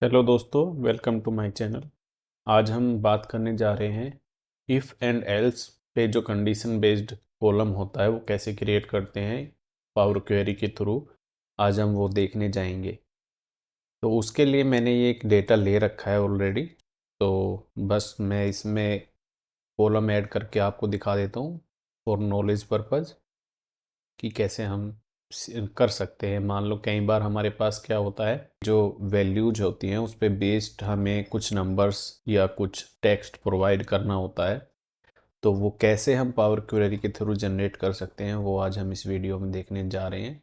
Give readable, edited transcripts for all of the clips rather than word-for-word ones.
Hello दोस्तों, welcome to my channel. आज हम बात करने जा रहे हैं इफ़ एंड एल्स पे जो कंडीशन बेस्ड कॉलम होता है वो कैसे क्रिएट करते हैं पावर क्वेरी के थ्रू। आज हम वो देखने जाएंगे। तो उसके लिए मैंने ये एक डेटा ले रखा है ऑलरेडी। तो बस मैं इसमें कॉलम ऐड करके आपको दिखा देता हूँ फॉर नॉलेज पर्पज़ कि कैसे हम कर सकते हैं। मान लो कई बार हमारे पास क्या होता है, जो वैल्यूज होती हैं उस पे बेस्ड हमें कुछ नंबर्स या कुछ टेक्स्ट प्रोवाइड करना होता है। तो वो कैसे हम पावर क्वेरी के थ्रू जनरेट कर सकते हैं वो आज हम इस वीडियो में देखने जा रहे हैं।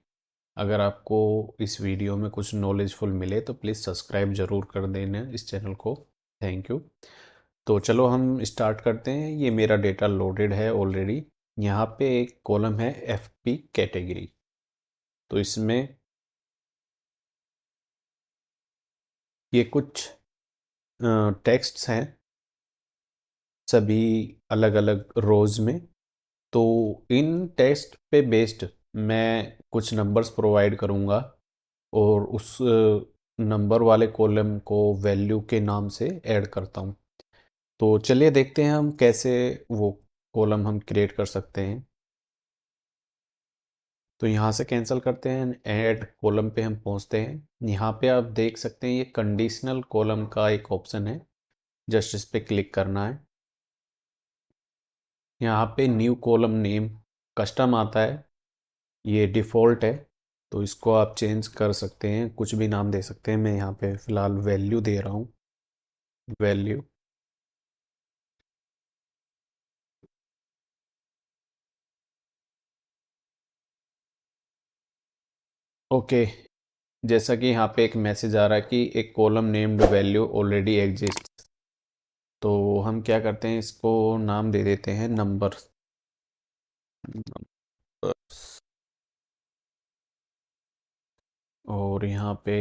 अगर आपको इस वीडियो में कुछ नॉलेजफुल मिले तो प्लीज़ सब्सक्राइब ज़रूर कर देना इस चैनल को। Thank you. तो चलो हम स्टार्ट करते हैं। ये मेरा डेटा लोडेड है ऑलरेडी। यहाँ पे एक कॉलम है एफ पी कैटेगरी। तो इसमें ये कुछ टेक्स्ट्स हैं, सभी अलग अलग रोज में। तो इन टेक्स्ट पे बेस्ड मैं कुछ नंबर्स प्रोवाइड करूँगा और उस नंबर वाले कॉलम को वैल्यू के नाम से ऐड करता हूँ। तो चलिए देखते हैं हम कैसे वो कॉलम हम क्रिएट कर सकते हैं। तो यहाँ से कैंसिल करते हैं, ऐड कॉलम पे हम पहुँचते हैं। यहाँ पे आप देख सकते हैं ये कंडीशनल कॉलम का एक ऑप्शन है, जस्ट इस पे क्लिक करना है। यहाँ पे न्यू कॉलम नेम कस्टम आता है, ये डिफ़ॉल्ट है। तो इसको आप चेंज कर सकते हैं, कुछ भी नाम दे सकते हैं। मैं यहाँ पे फ़िलहाल वैल्यू दे रहा हूँ, वैल्यू। ओके, जैसा कि यहाँ पे एक मैसेज आ रहा है कि एक column named value already exist. तो हम क्या करते हैं, इसको नाम दे देते हैं नंबर। और यहाँ पे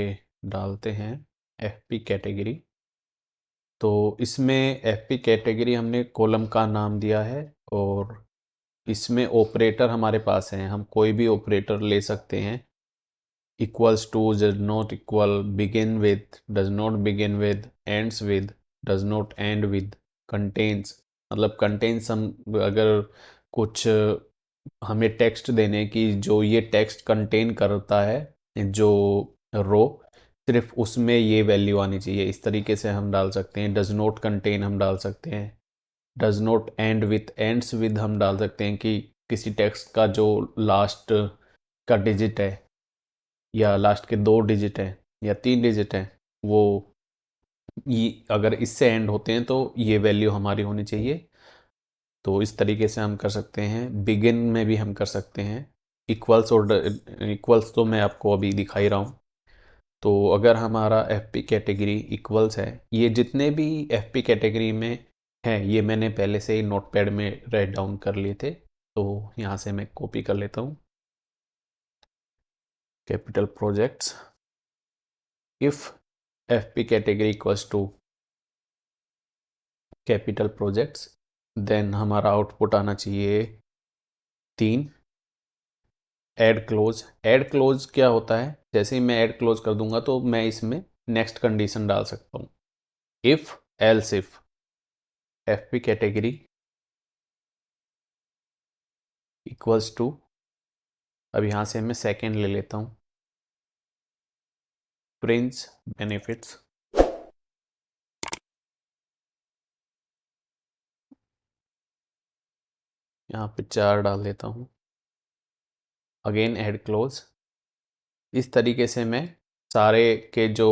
डालते हैं एफपी कैटेगरी। तो इसमें एफपी कैटेगरी हमने कॉलम का नाम दिया है और इसमें ऑपरेटर हमारे पास हैं, हम कोई भी ऑपरेटर ले सकते हैं। Equals to, does not equal, begin with, does not begin with, ends with, does not end with, contains. मतलब कंटेन्स हम अगर कुछ हमें टेक्स्ट देने की, जो ये टेक्स्ट कंटेन करता है, जो रो, सिर्फ उसमें ये वैल्यू आनी चाहिए, इस तरीके से हम डाल सकते हैं। डज नॉट कंटेन हम डाल सकते हैं। Does not and with, ends with हम डाल सकते हैं कि किसी टेक्स्ट का जो लास्ट का डिजिट है या लास्ट के 2 डिजिट हैं या 3 डिजिट हैं, वो ये अगर इससे एंड होते हैं तो ये वैल्यू हमारी होनी चाहिए। तो इस तरीके से हम कर सकते हैं। बिगिन में भी हम कर सकते हैं। इक्वल्स और इक्वल्स तो मैं आपको अभी दिखा ही रहा हूँ। तो अगर हमारा एफ पी कैटेगरी इक्वल्स है, ये जितने भी एफ पी कैटेगरी में हैं ये मैंने पहले से ही नोटपैड में राइट डाउन कर लिए थे। तो यहाँ से मैं कॉपी कर लेता हूँ। Capital projects, if F P category equals to capital projects, then हमारा आउटपुट आना चाहिए 3। ऐड क्लोज, ऐड क्लोज क्या होता है, जैसे ही मैं ऐड क्लोज कर दूंगा तो मैं इसमें नेक्स्ट कंडीशन डाल सकता हूँ। If else if F P category equals to, अब यहाँ से मैं सेकेंड ले लेता हूँ, प्रिंस बेनिफिट्स। यहाँ पे 4 डाल देता हूँ। Again add close. इस तरीके से मैं सारे के जो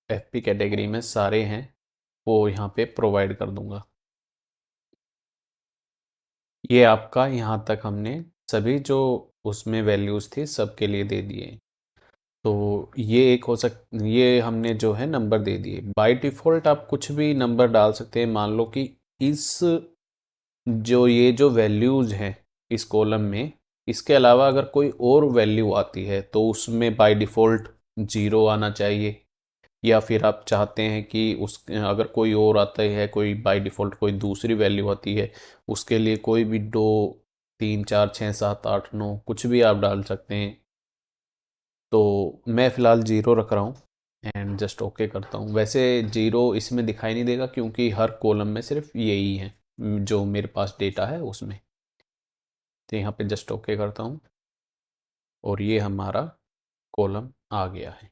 एफ पी कैटेगरी में सारे हैं वो यहाँ पे प्रोवाइड कर दूंगा। ये आपका यहाँ तक हमने सभी जो उसमें वैल्यूज़ थी सबके लिए दे दिए। तो ये एक हो ये हमने जो है नंबर दे दिए। बाय डिफ़ॉल्ट आप कुछ भी नंबर डाल सकते हैं। मान लो कि इस जो ये जो वैल्यूज़ हैं इस कॉलम में, इसके अलावा अगर कोई और वैल्यू आती है तो उसमें बाय डिफ़ॉल्ट 0 आना चाहिए। या फिर आप चाहते हैं कि उस अगर कोई और आता है, कोई बाय डिफ़ॉल्ट कोई दूसरी वैल्यू आती है, उसके लिए कोई भी 2, 3, 4, 6, 7, 8, 9 कुछ भी आप डाल सकते हैं। तो मैं फ़िलहाल 0 रख रहा हूँ। एंड जस्ट ओके करता हूँ। वैसे जीरो इसमें दिखाई नहीं देगा क्योंकि हर कॉलम में सिर्फ यही है जो मेरे पास डेटा है उसमें। तो यहाँ पे जस्ट ओके करता हूँ और ये हमारा कॉलम आ गया है।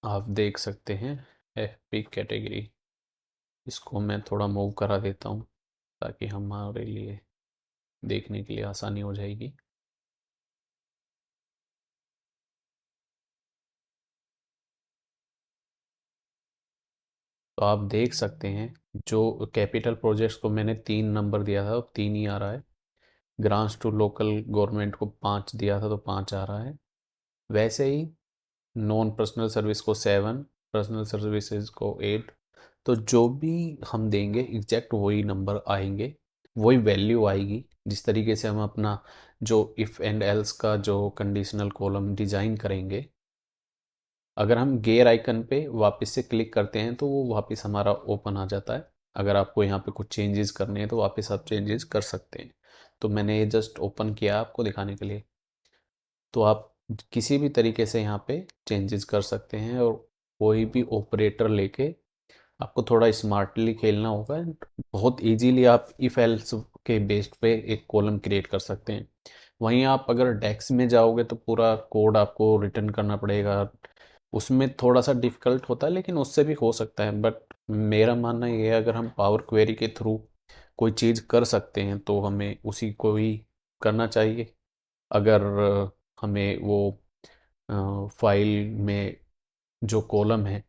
आप देख सकते हैं एफपी कैटेगरी। इसको मैं थोड़ा मूव करा देता हूँ ताकि हमारे लिए देखने के लिए आसानी हो जाएगी। तो आप देख सकते हैं जो कैपिटल प्रोजेक्ट्स को मैंने 3 नंबर दिया था, 3 ही आ रहा है। ग्रांट्स टू लोकल गवर्नमेंट को 5 दिया था तो 5 आ रहा है। वैसे ही नॉन पर्सनल सर्विस को 7, पर्सनल सर्विसेज को 8। तो जो भी हम देंगे एग्जैक्ट वही नंबर आएंगे, वही वैल्यू आएगी। जिस तरीके से हम अपना जो इफ़ एंड एल्स का जो कंडीशनल कॉलम डिज़ाइन करेंगे, अगर हम गेयर आइकन पे वापस से क्लिक करते हैं तो वो वापस हमारा ओपन आ जाता है। अगर आपको यहाँ पे कुछ चेंजेस करने हैं तो वापस आप चेंजेस कर सकते हैं। तो मैंने ये जस्ट ओपन किया आपको दिखाने के लिए। तो आप किसी भी तरीके से यहाँ पे चेंजेस कर सकते हैं और कोई भी ऑपरेटर लेके आपको थोड़ा स्मार्टली खेलना होगा। बहुत इजीली आप इफ एल्स के बेस्ड पे एक कॉलम क्रिएट कर सकते हैं। वहीं आप अगर डेक्स में जाओगे तो पूरा कोड आपको रिटर्न करना पड़ेगा। उसमें थोड़ा सा डिफिकल्ट होता है लेकिन उससे भी हो सकता है। बट मेरा मानना ये है अगर हम पावर क्वेरी के थ्रू कोई चीज़ कर सकते हैं तो हमें उसी को ही करना चाहिए। अगर हमें वो फाइल में जो कॉलम है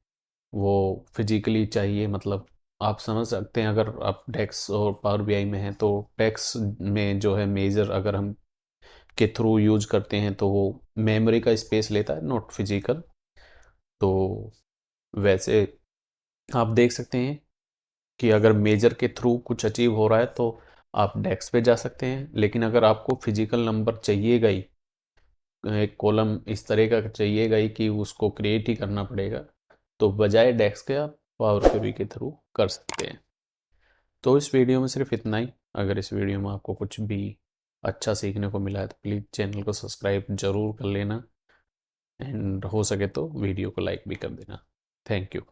वो फिजिकली चाहिए, मतलब आप समझ सकते हैं अगर आप डेक्स और पावर बीआई में हैं तो डेक्स में जो है मेजर अगर हम के थ्रू यूज करते हैं तो वो मेमोरी का स्पेस लेता है, नॉट फिजिकल। तो वैसे आप देख सकते हैं कि अगर मेजर के थ्रू कुछ अचीव हो रहा है तो आप डेस्क पे जा सकते हैं। लेकिन अगर आपको फिजिकल नंबर चाहिएगा ही, एक कॉलम इस तरह का चाहिएगा ही कि उसको क्रिएट ही करना पड़ेगा, तो बजाय डेस्क के आप पावर क्वेरी के थ्रू कर सकते हैं। तो इस वीडियो में सिर्फ इतना ही। अगर इस वीडियो में आपको कुछ भी अच्छा सीखने को मिला है तो प्लीज़ चैनल को सब्सक्राइब ज़रूर कर लेना एंड हो सके तो वीडियो को लाइक भी कर देना। Thank you.